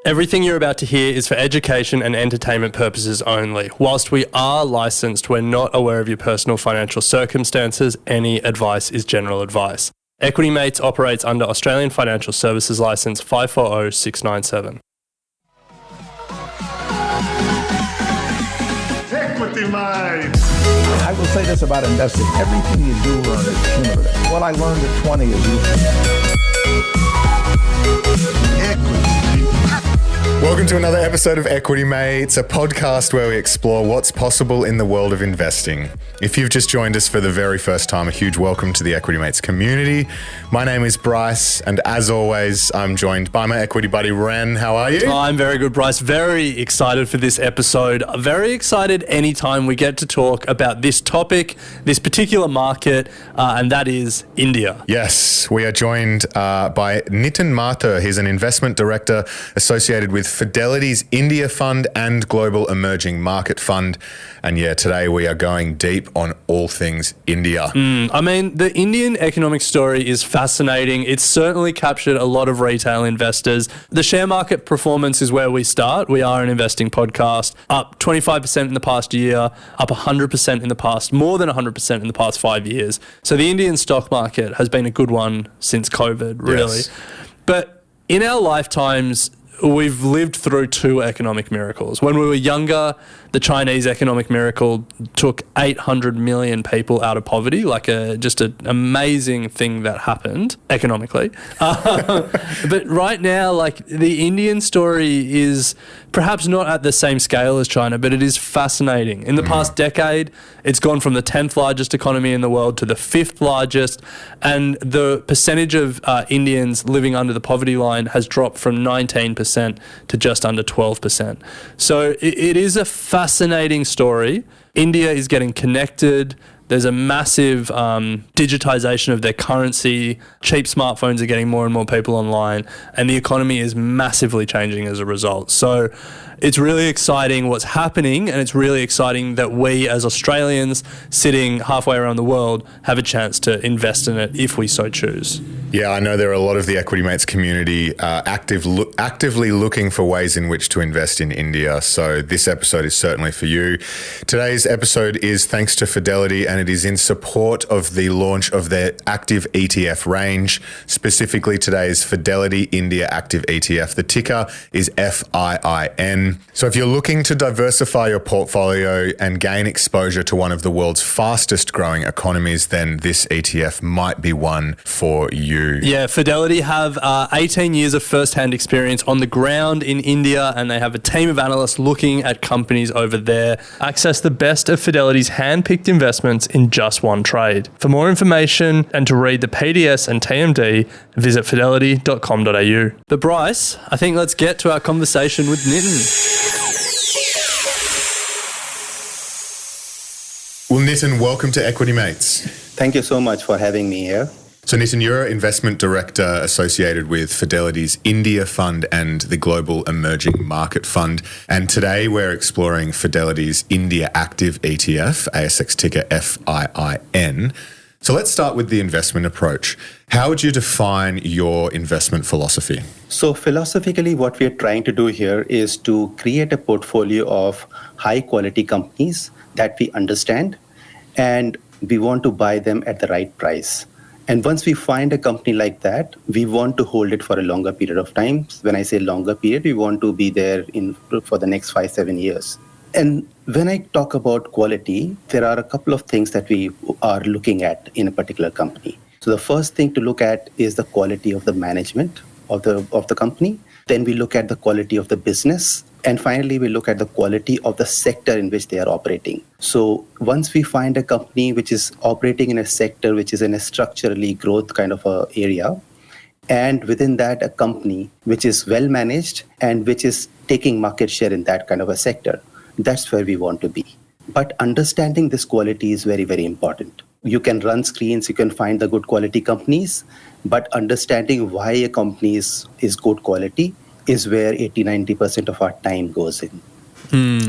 Everything you're about to hear is for education and entertainment purposes only. Whilst we are licensed, we're not aware of your personal financial circumstances. Any advice is general advice. Equity Mates operates under Australian Financial Services Licence 540697. Equity Mates! I will say this about investing. Everything you do learn is cumulative. What I learned at 20 is useful. Welcome to another episode of Equity Mates, a podcast where we explore what's possible in the world of investing. If you've just joined us for the very first time, a huge welcome to the Equity Mates community. My name is Bryce, and as always, I'm joined by my equity buddy, Ren. How are you? I'm very good, Bryce. Very excited for this episode. Very excited anytime we get to talk about this topic, this particular market, and that is India. Yes, we are joined by Nitin Mathur. He's an investment director associated with Fidelity's India Fund and Global Emerging Market Fund. And yeah, today we are going deep on all things India. I mean, the Indian economic story is fascinating. It's certainly captured a lot of retail investors. The share market performance is where we start. We are an investing podcast, up 25% in the past year, up 100% in the past, more than 100% in the past 5 years. So the Indian stock market has been a good one since COVID, really. Yes. But in our lifetimes, we've lived through two economic miracles. When we were younger, the Chinese economic miracle took 800 million people out of poverty, just an amazing thing that happened economically. But right now, the Indian story is perhaps not at the same scale as China, but it is fascinating. In the past decade, it's gone from the 10th largest economy in the world to the 5th largest, and the percentage of Indians living under the poverty line has dropped from 19% to just under 12%. So it is a fascinating story. India is getting connected. There's a massive digitization of their currency. Cheap smartphones are getting more and more people online, and the economy is massively changing as a result. So it's really exciting what's happening, and it's really exciting that we as Australians sitting halfway around the world have a chance to invest in it if we so choose. Yeah, I know there are a lot of the Equity Mates community actively looking for ways in which to invest in India. So this episode is certainly for you. Today's episode is thanks to Fidelity, and it is in support of the launch of their active ETF range. Specifically, today's Fidelity India Active ETF. The ticker is FIIN. So if you're looking to diversify your portfolio and gain exposure to one of the world's fastest growing economies, then this ETF might be one for you. Yeah, Fidelity have 18 years of first-hand experience on the ground in India, and they have a team of analysts looking at companies over there. Access the best of Fidelity's hand-picked investments in just one trade. For more information and to read the PDS and TMD, visit fidelity.com.au. But Bryce, I think let's get to our conversation with Nitin. Well, Nitin, welcome to Equity Mates. Thank you so much for having me here. So Nitin, you're an investment director associated with Fidelity's India Fund and the Global Emerging Market Fund. And today we're exploring Fidelity's India Active ETF, ASX ticker FIIN. So let's start with the investment approach. How would you define your investment philosophy? So philosophically, what we're trying to do here is to create a portfolio of high quality companies that we understand, and we want to buy them at the right price. And once we find a company like that, we want to hold it for a longer period of time. When I say longer period, we want to be there for the next 5-7 years. And when I talk about quality, there are a couple of things that we are looking at in a particular company. So the first thing to look at is the quality of the management of the company. Then we look at the quality of the business. And finally, we look at the quality of the sector in which they are operating. So once we find a company which is operating in a sector which is in a structurally growth kind of a area, and within that a company which is well managed and which is taking market share in that kind of a sector, that's where we want to be. But understanding this quality is very, very important. You can run screens, you can find the good quality companies, but understanding why a company is good quality is where 80-90% of our time goes in.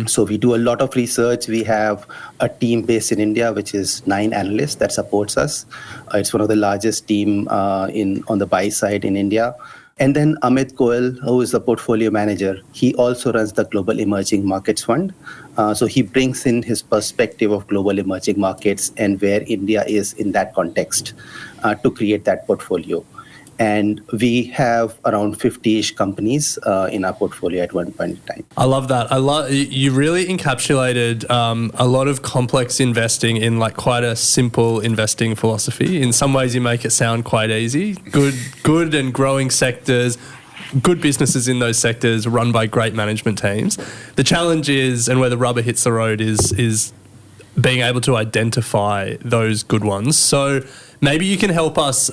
So we do a lot of research. We have a team based in India, which is 9 analysts that supports us. It's one of the largest team on the buy side in India. And then Amit Goel, who is the portfolio manager, he also runs the Global Emerging Markets Fund. So he brings in his perspective of global emerging markets and where India is in that context to create that portfolio. And we have around 50-ish companies in our portfolio at one point in time. I love that. You really encapsulated a lot of complex investing in like quite a simple investing philosophy. In some ways, you make it sound quite easy. Good and growing sectors, good businesses in those sectors run by great management teams. The challenge is, and where the rubber hits the road is being able to identify those good ones. So maybe you can help us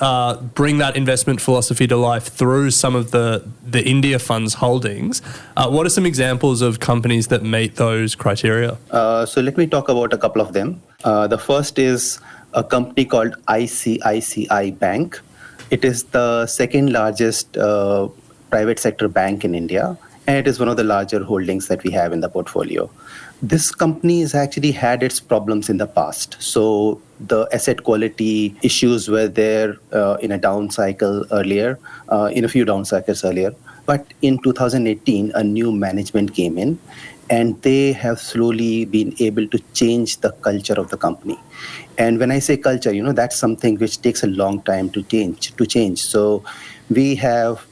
bring that investment philosophy to life through some of the India fund's holdings. What are some examples of companies that meet those criteria? So let me talk about a couple of them. The first is a company called ICICI Bank. It is the second largest private sector bank in India, and it is one of the larger holdings that we have in the portfolio. This company has actually had its problems in the past. So the asset quality issues were there in a down cycle earlier, in a few down cycles earlier. But in 2018, a new management came in, and they have slowly been able to change the culture of the company. And when I say culture, that's something which takes a long time to change. So we have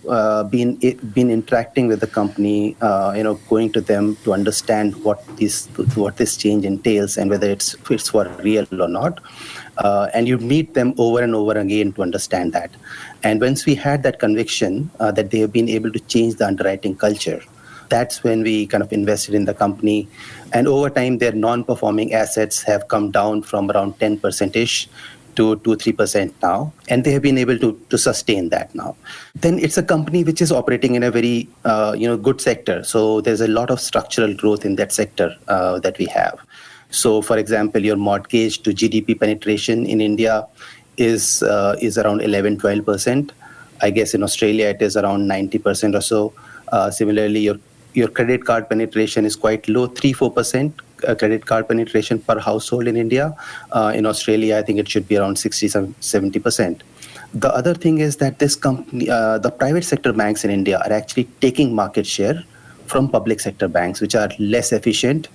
been interacting with the company, going to them to understand what this change entails and whether it's for real or not. And you meet them over and over again to understand that. And once we had that conviction that they have been able to change the underwriting culture, that's when we kind of invested in the company. And over time, their non-performing assets have come down from around 10%-ish to 2-3% now. And they have been able to sustain that now. Then it's a company which is operating in a very good sector. So there's a lot of structural growth in that sector that we have. So for example, your mortgage to GDP penetration in India is around 11-12%. I guess in Australia, it is around 90% or so. Similarly, your credit card penetration is quite low, 3-4% credit card penetration per household in India. In Australia, I think it should be around 60-70%. The other thing is that this company, the private sector banks in India are actually taking market share from public sector banks, which are less efficient.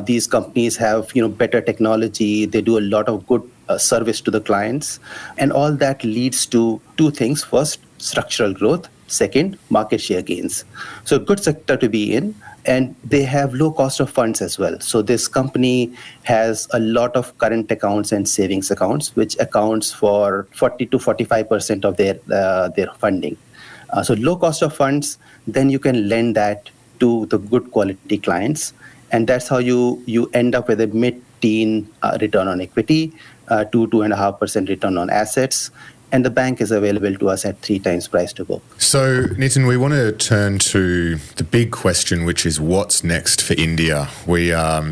These companies have better technology. They do a lot of good service to the clients. And all that leads to two things. First, structural growth. Second, market share gains. So good sector to be in, and they have low cost of funds as well. So this company has a lot of current accounts and savings accounts, which accounts for 40-45% of their funding. So low cost of funds, then you can lend that to the good quality clients, and that's how you end up with a mid-teen return on equity, 2.5% return on assets. And the bank is available to us at 3 times price to book. So, Nitin, we want to turn to the big question, which is what's next for India? We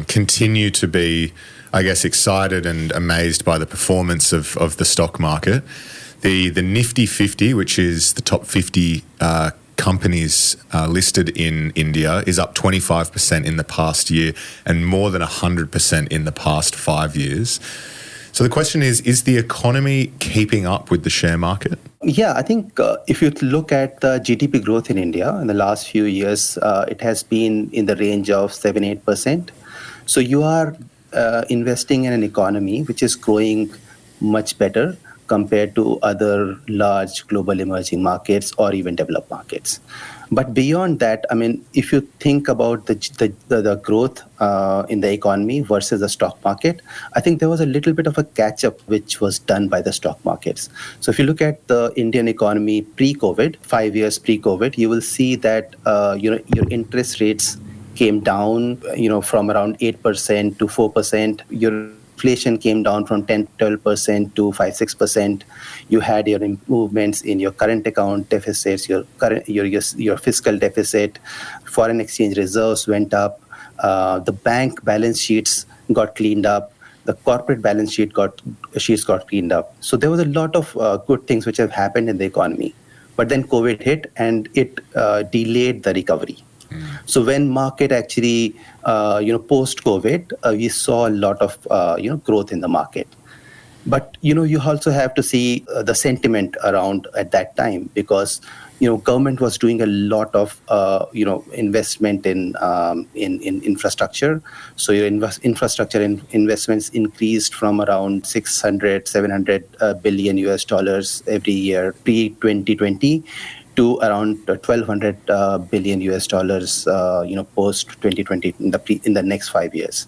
continue to be, I guess, excited and amazed by the performance of the stock market. The Nifty 50, which is the top 50 companies listed in India, is up 25% in the past year and more than 100% in the past 5 years. So the question is the economy keeping up with the share market? Yeah, I think if you look at the GDP growth in India in the last few years, it has been in the range of 7-8%. So you are investing in an economy which is growing much better compared to other large global emerging markets or even developed markets. But beyond that, I mean, if you think about the growth in the economy versus the stock market, I think there was a little bit of a catch-up which was done by the stock markets. So if you look at the Indian economy pre-COVID, 5 years pre-COVID, you will see that your interest rates came down, from around 8% to 4%. Your inflation came down from 10-12% to 5-6%. You had your improvements in your current account deficits, your fiscal deficit, foreign exchange reserves went up. The bank balance sheets got cleaned up. The corporate balance sheets got cleaned up. So there was a lot of good things which have happened in the economy. But then COVID hit and it delayed the recovery. So when market actually, post-COVID, we saw a lot of, growth in the market. But, you also have to see the sentiment around at that time, because government was doing a lot of investment in infrastructure. So your infrastructure investments increased from around 600-700 billion US dollars every year pre 2020 to around 1,200 billion US dollars post 2020 in the next 5 years.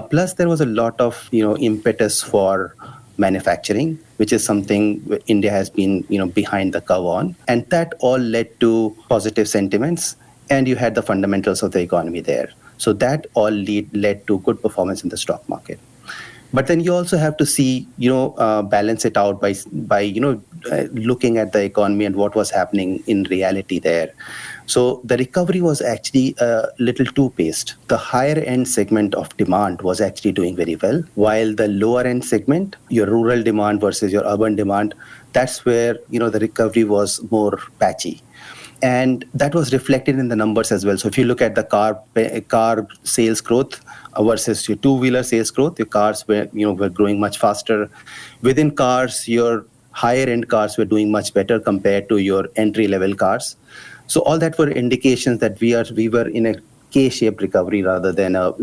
Plus, there was a lot of impetus for manufacturing, which is something India has been behind the curve on, and that all led to positive sentiments, and you had the fundamentals of the economy there. So that all led to good performance in the stock market. But then you also have to see, balance it out by looking at the economy and what was happening in reality there. So the recovery was actually a little two-paced. The higher end segment of demand was actually doing very well, while the lower end segment, your rural demand versus your urban demand, that's where the recovery was more patchy. And that was reflected in the numbers as well. So if you look at the car sales growth versus your two-wheeler sales growth, your cars were growing much faster. Within cars, your higher-end cars were doing much better compared to your entry-level cars. So all that were indications that we were in a K-shaped recovery rather than a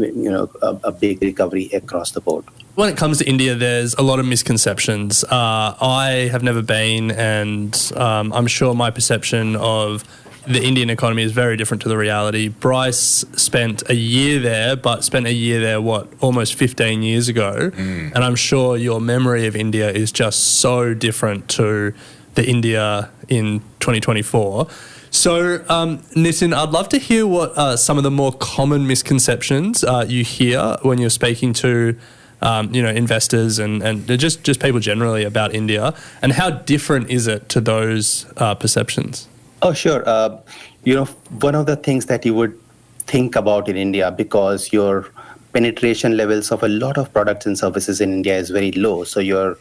big recovery across the board. When it comes to India, there's a lot of misconceptions. I have never been, and I'm sure my perception of the Indian economy is very different to the reality. Bryce spent a year there, almost 15 years ago. And I'm sure your memory of India is just so different to the India in 2024. So, Nitin, I'd love to hear what some of the more common misconceptions you hear when you're speaking to investors and just people generally about India, and how different is it to those perceptions? Oh, sure. One of the things that you would think about in India, because your penetration levels of a lot of products and services in India is very low. So your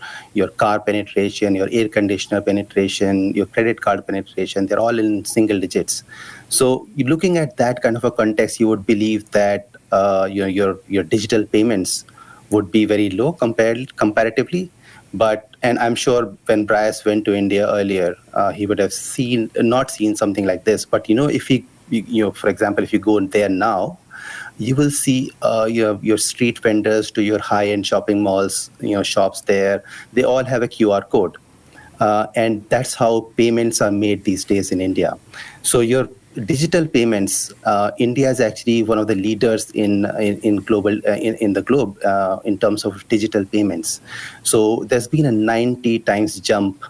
car penetration, your air conditioner penetration, your credit card penetration, they're all in single digits. So you're looking at that kind of a context, you would believe that your digital payments would be very low comparatively. And I'm sure when Bryce went to India earlier, he would have not seen something like this. But if for example, if you go there now, you will see your street vendors to your high-end shopping malls, shops there. They all have a QR code, and that's how payments are made these days in India. So your digital payments, India is actually one of the leaders in the globe in terms of digital payments. So there's been a 90 times jump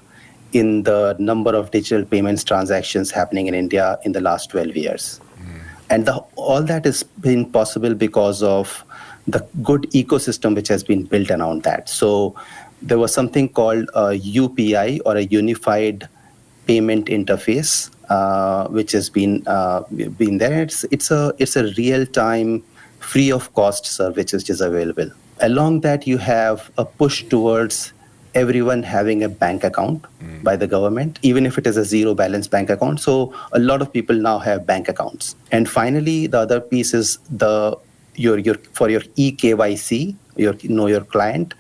in the number of digital payments transactions happening in India in the last 12 years. And all that has been possible because of the good ecosystem which has been built around that. So there was something called a UPI, or a Unified Payment Interface, which has been there. It's a real-time, free of cost service which is available. Along that, you have a push towards everyone having a bank account by the government, even if it is a zero balance bank account. So a lot of people now have bank accounts. And finally, the other piece is for your eKYC, know your client.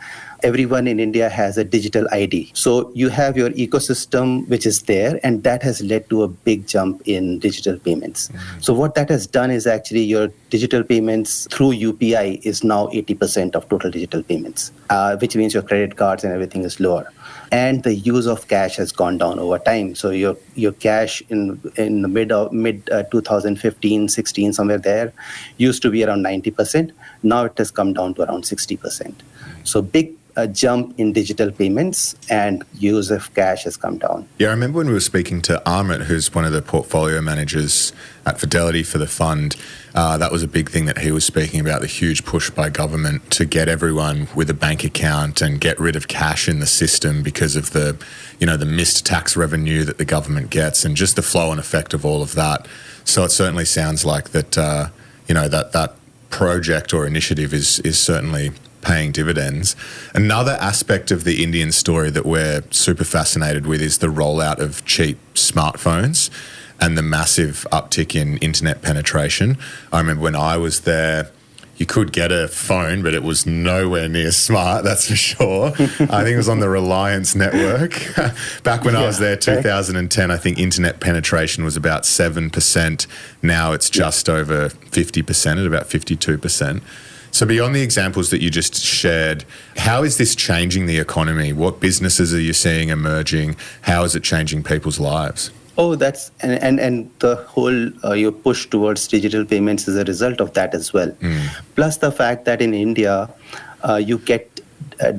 Everyone in India has a digital ID. So you have your ecosystem which is there, and that has led to a big jump in digital payments. So what that has done is actually your digital payments through UPI is now 80% of total digital payments, which means your credit cards and everything is lower. And the use of cash has gone down over time. So your cash in the mid 2015, 16, somewhere there, used to be around 90%. Now it has come down to around 60%. So big jump in digital payments, and use of cash has come down. Yeah, I remember when we were speaking to Amit, who's one of the portfolio managers at Fidelity for the fund. That was a big thing that he was speaking about, the huge push by government to get everyone with a bank account and get rid of cash in the system because of the missed tax revenue that the government gets, and just the flow and effect of all of that. So it certainly sounds like that, that project or initiative is certainly paying dividends. Another aspect of the Indian story that we're super fascinated with is the rollout of cheap smartphones and the massive uptick in internet penetration. I remember when I was there, you could get a phone, but it was nowhere near smart, that's for sure. I think it was on the Reliance network. Back when I was there, 2010, I think internet penetration was about 7%. Now it's just over 50%, at about 52%. So beyond the examples that you just shared, how is this changing the economy? What businesses are you seeing emerging? How is it changing people's lives? Oh, that's and the whole your push towards digital payments is a result of that as well. Plus the fact that in India, you get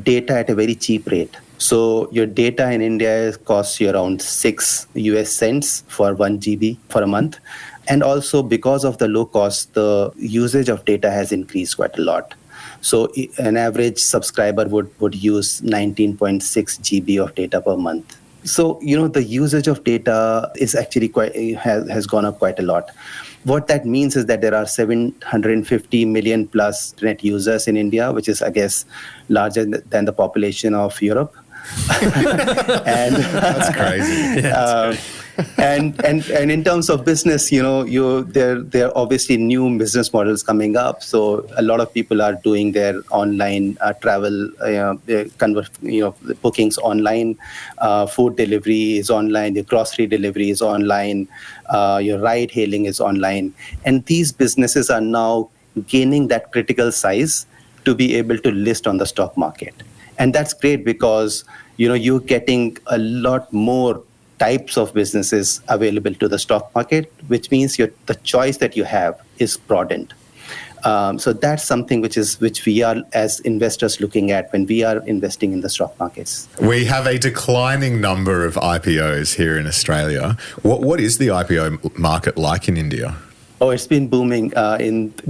data at a very cheap rate. So your data in India costs you around 6 US cents for 1 GB for a month. And also because of the low cost, the usage of data has increased quite a lot. So an average subscriber would use 19.6 GB of data per month. So, the usage of data is actually has gone up quite a lot. What that means is that there are 750 million plus internet users in India, which is, I guess, larger than the population of Europe. And that's crazy. And in terms of business, there are obviously new business models coming up. So a lot of people are doing their online travel, bookings online. Food delivery is online. Your grocery delivery is online. Your ride hailing is online. And these businesses are now gaining that critical size to be able to list on the stock market. And that's great because, you're getting a lot more types of businesses available to the stock market, which means the choice that you have is broadened. So that's something which we are as investors looking at when we are investing in the stock markets. We have a declining number of IPOs here in Australia. What is the IPO market like in India? Oh, it's been booming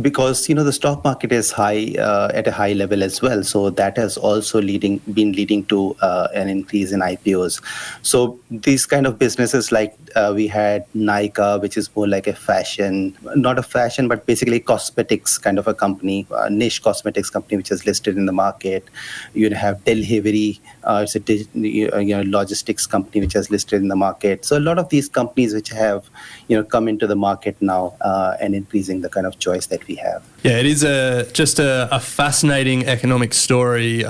because the stock market is high at a high level as well. So that has also been leading to an increase in IPOs. So these kind of businesses like we had Nykaa, which is more like not a fashion, but basically cosmetics kind of a company, a niche cosmetics company, which is listed in the market. You have Delivery, it's a logistics company which is listed in the market. So a lot of these companies which have come into the market now. And increasing the kind of choice that we have. Yeah, it is just a fascinating economic story.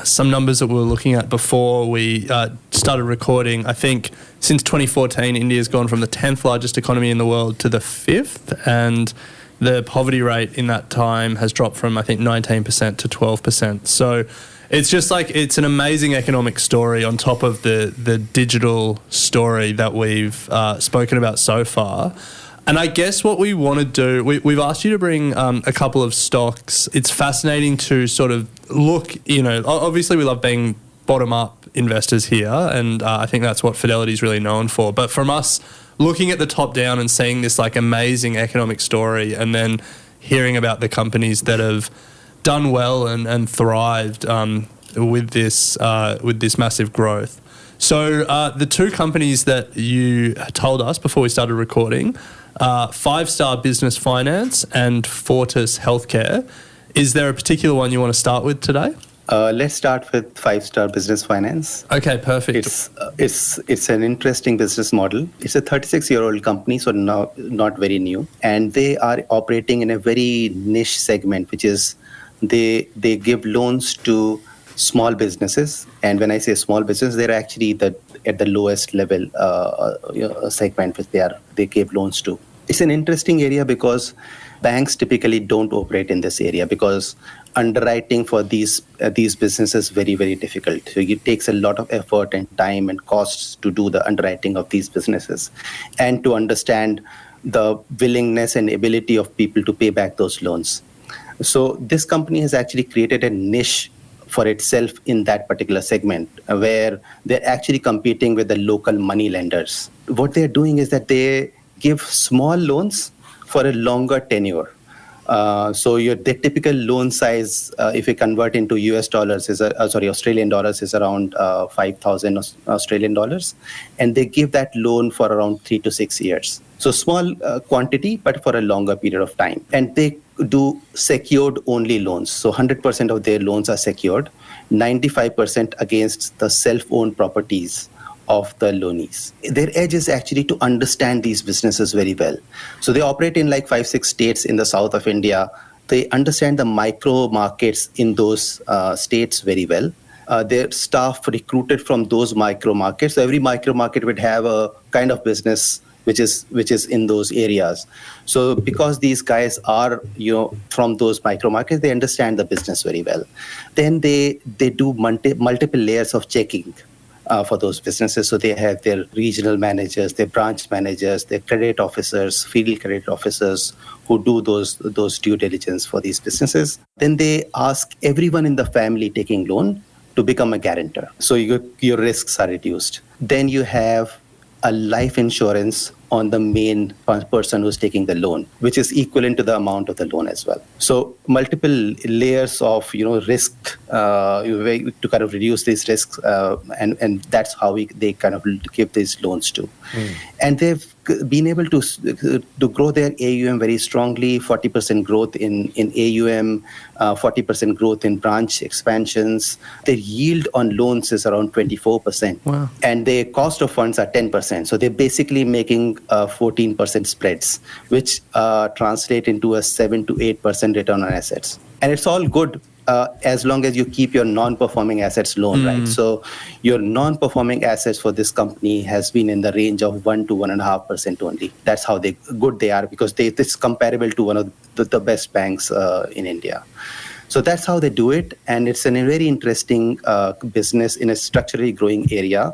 Some numbers that we were looking at before we started recording, I think since 2014, India has gone from the 10th largest economy in the world to the 5th, and the poverty rate in that time has dropped from, I think, 19% to 12%. So it's just it's an amazing economic story on top of the digital story that we've spoken about so far. And I guess what we want to do, we've asked you to bring a couple of stocks. It's fascinating to sort of look, obviously we love being bottom-up investors here, and I think that's what Fidelity is really known for. But from us, looking at the top-down and seeing this amazing economic story and then hearing about the companies that have done well and thrived with this massive growth. So the two companies that you told us before we started recording, 5-Star Business Finance and Fortis Healthcare. Is there a particular one you want to start with today? Let's start with 5-Star Business Finance. Okay, perfect. It's an interesting business model. It's a 36-year-old company, so not very new, and they are operating in a very niche segment, which is they give loans to small businesses. And when I say small business, they're actually at the lowest level segment which they give loans to. It's an interesting area because banks typically don't operate in this area because underwriting for these businesses is very, very difficult. So it takes a lot of effort and time and costs to do the underwriting of these businesses and to understand the willingness and ability of people to pay back those loans. So this company has actually created a niche for itself in that particular segment where they're actually competing with the local money lenders. What they're doing is that they give small loans for a longer tenure. So the typical loan size, if you convert into US dollars, Australian dollars, is around 5,000 Australian dollars. And they give that loan for around 3 to 6 years. So small quantity, but for a longer period of time. And they do secured only loans. So 100% of their loans are secured, 95% against the self-owned properties of the loanees. Their edge is actually to understand these businesses very well. So they operate in 5-6 states in the south of India, They understand the micro markets in those states very well. Their staff recruited from those micro markets. So every micro market would have a kind of business which is in those areas. So because these guys are from those micro markets, they understand the business very well. Then they do multiple layers of checking for those businesses. So they have their regional managers, their branch managers, their credit officers, field credit officers who do those due diligence for these businesses. Then they ask everyone in the family taking loan to become a guarantor. So your risks are reduced. Then you have a life insurance on the main person who's taking the loan, which is equivalent to the amount of the loan as well. So multiple layers of risk to kind of reduce these risks, and that's how they kind of give these loans to. And they've been able to grow their AUM very strongly, 40% growth in AUM, 40% growth in branch expansions. Their yield on loans is around 24%. Wow. And their cost of funds are 10%. So they're basically making 14% spreads, which translate into a 7 to 8% return on assets. And it's all good as long as you keep your non-performing assets low, right? So your non-performing assets for this company has been in the range of 1 to 1.5% only. That's how good they are, because it's comparable to one of the best banks in India. So that's how they do it. And it's a very interesting business in a structurally growing area,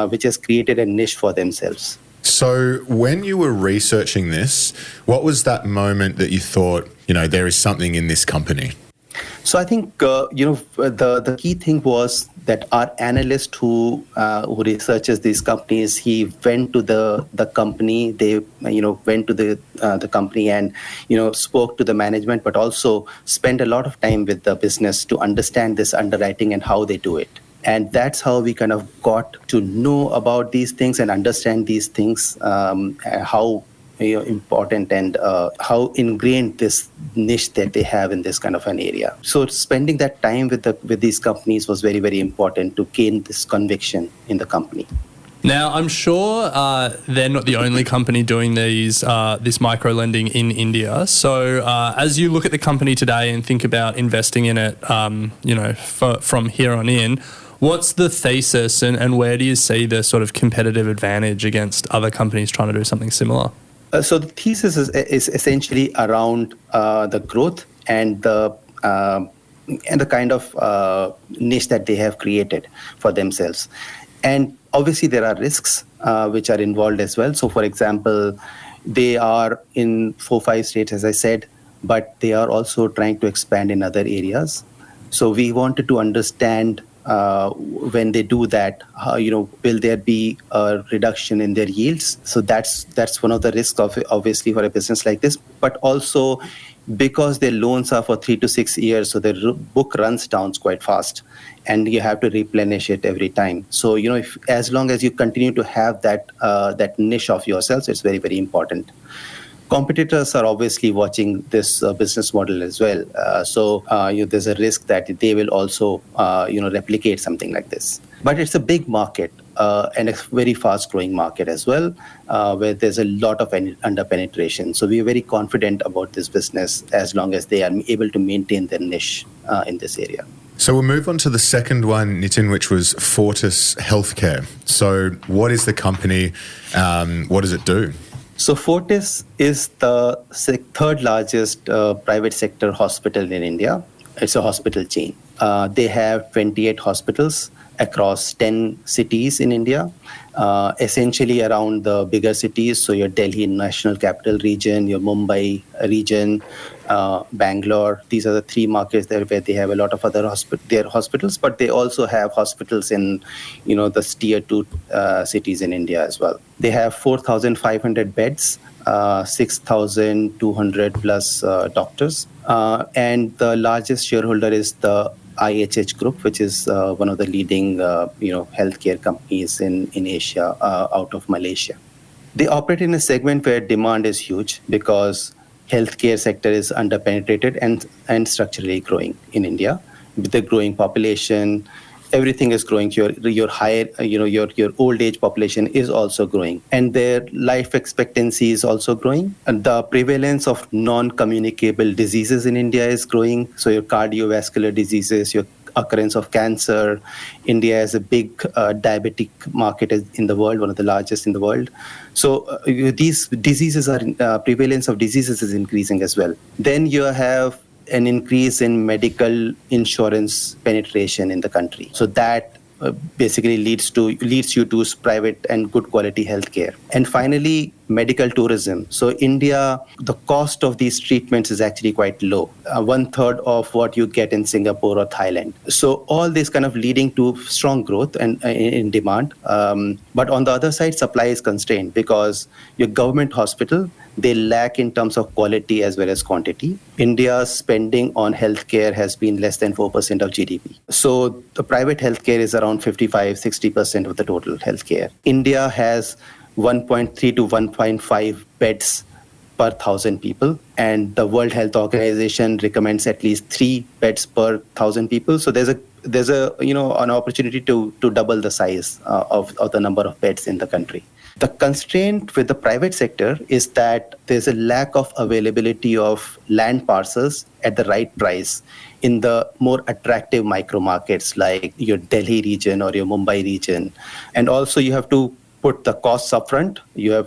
which has created a niche for themselves. So when you were researching this, what was that moment that you thought, there is something in this company? So I think the key thing was that our analyst who researches these companies, he went to the company. They went to the company and spoke to the management, but also spent a lot of time with the business to understand this underwriting and how they do it. And that's how we kind of got to know about these things and understand these things, how important and how ingrained this niche that they have in this kind of an area. So spending that time with these companies was very, very important to gain this conviction in the company. Now, I'm sure they're not the only company doing this micro lending in India. So as you look at the company today and think about investing in it, from here on in, what's the thesis and where do you see the sort of competitive advantage against other companies trying to do something similar? So the thesis is essentially around the growth and the kind of niche that they have created for themselves. And obviously there are risks which are involved as well. So for example, they are in 4-5 states, as I said, but they are also trying to expand in other areas. So we wanted to understand when they do that, will there be a reduction in their yields? So that's one of the risks of obviously for a business like this, but also because their loans are for 3 to 6 years, so their book runs down quite fast, and you have to replenish it every time. So if as long as you continue to have that niche of yourselves, it's very, very important. Competitors are obviously watching this business model as well. So there's a risk that they will also replicate something like this. But it's a big market and a very fast-growing market as well, where there's a lot of under-penetration. So we're very confident about this business as long as they are able to maintain their niche in this area. So we'll move on to the second one, Nitin, which was Fortis Healthcare. So what is the company? What does it do? So Fortis is the third largest private sector hospital in India. It's a hospital chain. They have 28 hospitals across 10 cities in India, essentially around the bigger cities. So your Delhi National Capital Region, your Mumbai region, Bangalore. These are the three markets there where they have a lot of other hospitals, but they also have hospitals in, the tier 2 cities in India as well. They have 4,500 beds, 6,200 plus doctors, and the largest shareholder is the IHH Group, which is one of the leading, healthcare companies in Asia, out of Malaysia. They operate in a segment where demand is huge because healthcare sector is underpenetrated and structurally growing in India with the growing population everything is growing. Your higher, your old age population is also growing, and their life expectancy is also growing. And the prevalence of non-communicable diseases in India is growing. So your cardiovascular diseases, your occurrence of cancer. India is a big diabetic market in the world, one of the largest in the world. So these diseases prevalence of diseases is increasing as well. Then you have an increase in medical insurance penetration in the country. So that basically leads you to private and good quality healthcare. And finally, medical tourism. So India, the cost of these treatments is actually quite low, 1/3 of what you get in Singapore or Thailand. So all this kind of leading to strong growth and in demand. But on the other side, supply is constrained because your government hospital, they lack in terms of quality as well as quantity. India's spending on healthcare has been less than 4% of GDP. So the private healthcare is around 55-60% of the total healthcare. India has 1.3 to 1.5 beds per 1,000 people, and the World Health Organization recommends at least 3 beds per 1,000 people. So there's an opportunity to double the size of the number of beds in the country. The constraint with the private sector is that there's a lack of availability of land parcels at the right price in the more attractive micro markets like your Delhi region or your Mumbai region. And also you have to put the costs upfront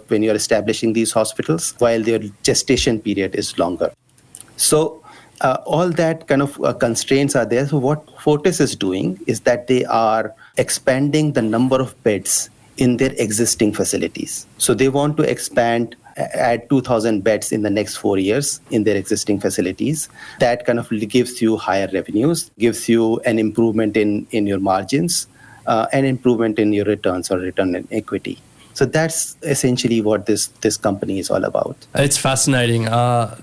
when you're establishing these hospitals, while their gestation period is longer. So all that kind of constraints are there. So what Fortis is doing is that they are expanding the number of beds in their existing facilities. So they want to expand, add 2,000 beds in the next 4 years in their existing facilities. That kind of gives you higher revenues, gives you an improvement in your margins, an improvement in your returns or return on equity. So that's essentially what this company is all about. It's fascinating. So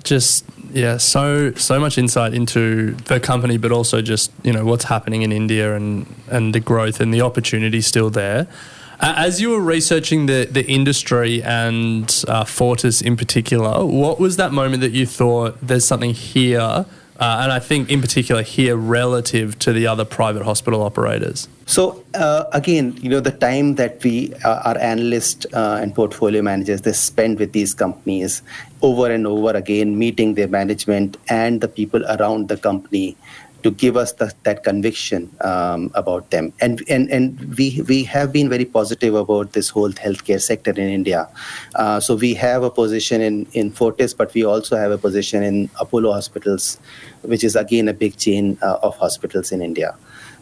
much insight into the company, but also just, what's happening in India and the growth and the opportunity still there. As you were researching the industry and Fortis in particular, what was that moment that you thought there's something here, and I think in particular here relative to the other private hospital operators? So again, the time that our analysts and portfolio managers, they spend with these companies over and over again, meeting their management and the people around the company to give us that conviction about them. And we have been very positive about this whole healthcare sector in India. So we have a position in Fortis, but we also have a position in Apollo Hospitals, which is again a big chain of hospitals in India.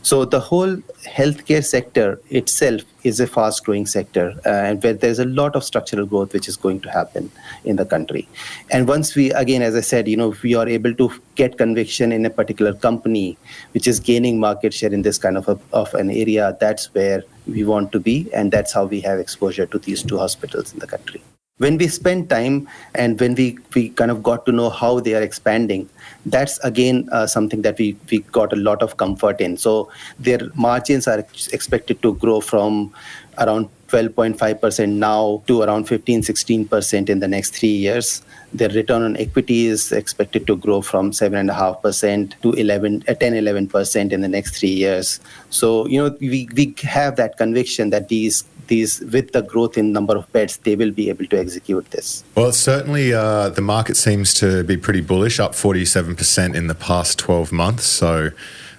So the whole healthcare sector itself is a fast-growing sector, and where there's a lot of structural growth which is going to happen in the country. And once we, again, as I said, we are able to get conviction in a particular company which is gaining market share in this kind of an area, that's where we want to be, and that's how we have exposure to these 2 hospitals in the country. When we spend time and when we kind of got to know how they are expanding, that's again something that we got a lot of comfort in. So their margins are expected to grow from around 12.5% now to around 15-16% in the next 3 years. Their return on equity is expected to grow from 7.5% to 10-11% in the next 3 years. So we have that conviction that these with the growth in number of beds, they will be able to execute this. Well, certainly the market seems to be pretty bullish, up 47% in the past 12 months. So,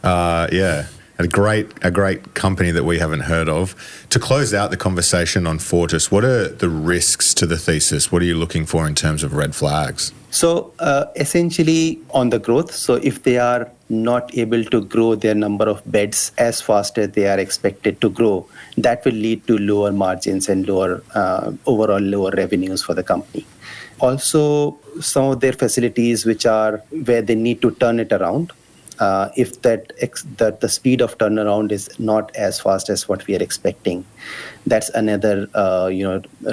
a great company that we haven't heard of. To close out the conversation on Fortis, what are the risks to the thesis? What are you looking for in terms of red flags? So essentially on the growth, so if they are not able to grow their number of beds as fast as they are expected to grow, that will lead to lower margins and overall lower revenues for the company. Also, some of their facilities where they need to turn it around, if the speed of turnaround is not as fast as what we are expecting, that's another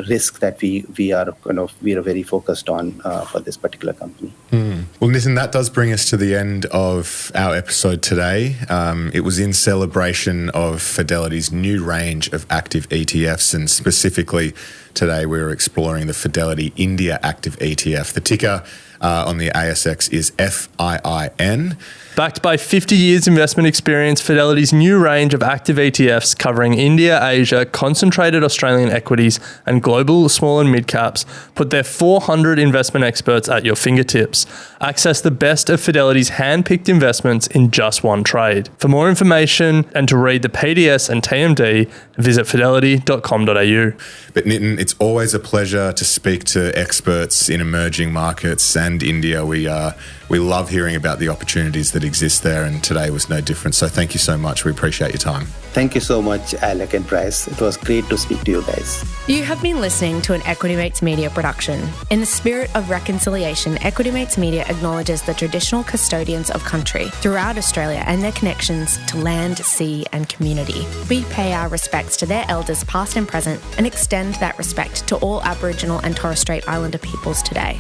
risk that we are very focused on for this particular company. Well, Nitin, that does bring us to the end of our episode today. It was in celebration of Fidelity's new range of active ETFs, and specifically Today we're exploring the Fidelity India Active ETF. The ticker on the ASX is FIIN. Backed by 50 years investment experience, Fidelity's new range of active ETFs covering India, Asia, concentrated Australian equities, and global small and mid caps put their 400 investment experts at your fingertips. Access the best of Fidelity's hand-picked investments in just one trade. For more information and to read the PDS and TMD, visit fidelity.com.au. But Nitin, it's always a pleasure to speak to experts in emerging markets and India. We love hearing about the opportunities that exist there, and today was no different. So thank you so much. We appreciate your time. Thank you so much, Alec and Bryce. It was great to speak to you guys. You have been listening to an Equity Mates Media production. In the spirit of reconciliation, Equity Mates Media acknowledges the traditional custodians of country throughout Australia and their connections to land, sea and community. We pay our respects to their elders past and present and extend that respect to all Aboriginal and Torres Strait Islander peoples today.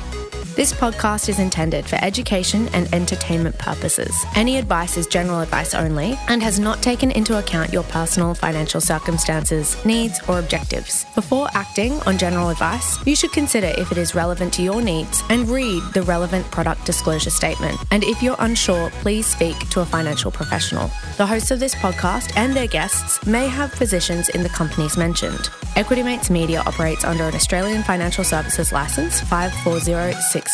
This podcast is intended for education and entertainment purposes. Any advice is general advice only and has not taken into account your personal financial circumstances, needs, or objectives. Before acting on general advice, you should consider if it is relevant to your needs and read the relevant product disclosure statement. And if you're unsure, please speak to a financial professional. The hosts of this podcast and their guests may have positions in the companies mentioned. Equity Mates Media operates under an Australian Financial Services Licence 540697.